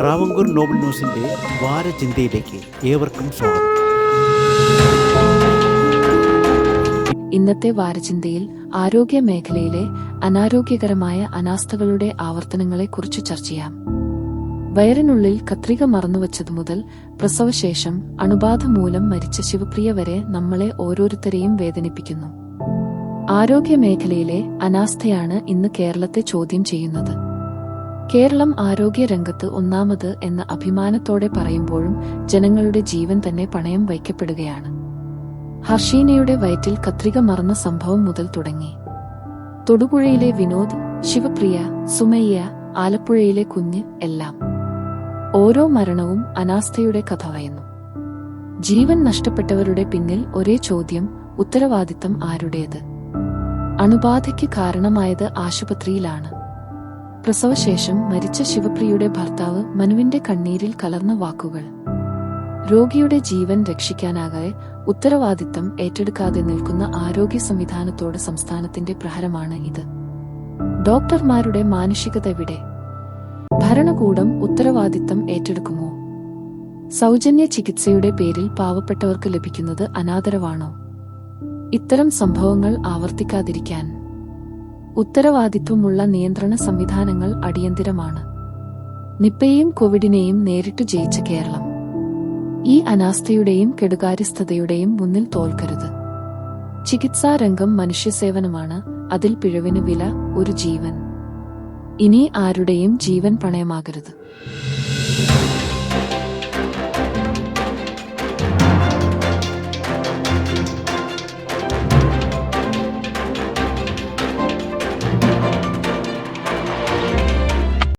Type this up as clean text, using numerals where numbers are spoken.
Travancore Nobel ന്യൂസിൻ്റെ വാരചിന്തയിലേക്ക് ഏവർക്കും സ്വാഗതം. ഇന്നത്തെ വാരചിന്തയിൽ ആരോഗ്യ മേഖലയിലെ അനാരോഗ്യകരമായ അനാസ്ഥകളുടെ ആവർത്തനങ്ങളെക്കുറിച്ച് ചർച്ച ചെയ്യാം. വയറിനുള്ളിൽ കത്രിക മറന്നുവച്ചതു മുതൽ പ്രസവശേഷം അണുബാധ മൂലം മരിച്ച ശിവപ്രിയ വരെ നമ്മളെ ഓരോരുത്തരെയും വേദനിപ്പിക്കുന്നു. ആരോഗ്യ മേഖലയിലെ അനാസ്ഥയാണ് ഇന്ന് കേരളത്തെ ചോദ്യം ചെയ്യുന്നത്. കേരളം ആരോഗ്യ രംഗത്ത് ഒന്നാമത് എന്ന അഭിമാനത്തോടെ പറയുമ്പോഴും ജനങ്ങളുടെ ജീവൻ തന്നെ പണയം വയ്ക്കപ്പെടുകയാണ്. ഹർഷീനയുടെ വയറ്റിൽ കത്രിക മറന്ന സംഭവം മുതൽ തുടങ്ങി. തൊടുപുഴയിലെ വിനോദ്, ശിവപ്രിയ, സുമയ്യ, ആലപ്പുഴയിലെ കുഞ്ഞ് എല്ലാം. ഓരോ മരണവും അനാസ്ഥയുടെ കഥ പറയുന്നു. ജീവൻ നഷ്ടപ്പെട്ടവരുടെ പിന്നിൽ ഒരേ ചോദ്യം: ഉത്തരവാദിത്തം ആരുടേത്? അണുബാധയ്ക്ക് കാരണമായത് ആശുപത്രിയിലാണ്. പ്രസവശേഷം മരിച്ച ശിവപ്രിയയുടെ ഭർത്താവ് മനുവിന്റെ കണ്ണീരിൽ കലർന്ന വാക്കുകൾ. രോഗിയുടെ ജീവൻ രക്ഷിക്കാനാകാതെ ഉത്തരവാദിത്തം ഏറ്റെടുക്കാതെ നിൽക്കുന്ന ആരോഗ്യ സംവിധാനത്തോട് സംസ്ഥാനത്തിന്റെ പ്രഹരമാണ് ഇത്. ഡോക്ടർമാരുടെ മാനുഷികത എവിടെ? ഭരണകൂടം ഉത്തരവാദിത്തം ഏറ്റെടുക്കുമോ? സൗജന്യ ചികിത്സയുടെ പേരിൽ പാവപ്പെട്ടവർക്ക് ലഭിക്കുന്നത് അനാദരവാണോ? ഇത്തരം സംഭവങ്ങൾ ആവർത്തിക്കാതിരിക്കാൻ ഉത്തരവാദിത്വമുള്ള നിയന്ത്രണ സംവിധാനങ്ങൾ അടിയന്തിരമാണ്. നിപ്പയെയും കോവിഡിനെയും നേരിട്ട് ജയിച്ച കേരളം ഈ അനാസ്ഥയുടെയും കെടുകാര്യസ്ഥതയുടെയും മുന്നിൽ തോൽക്കരുത്. ചികിത്സാരംഗം മനുഷ്യസേവനമാണ്. അതിൽ പിഴവിന് വില ഒരു ജീവൻ. ഇനി ആരുടെയും ജീവൻ പണയമാകരുത്.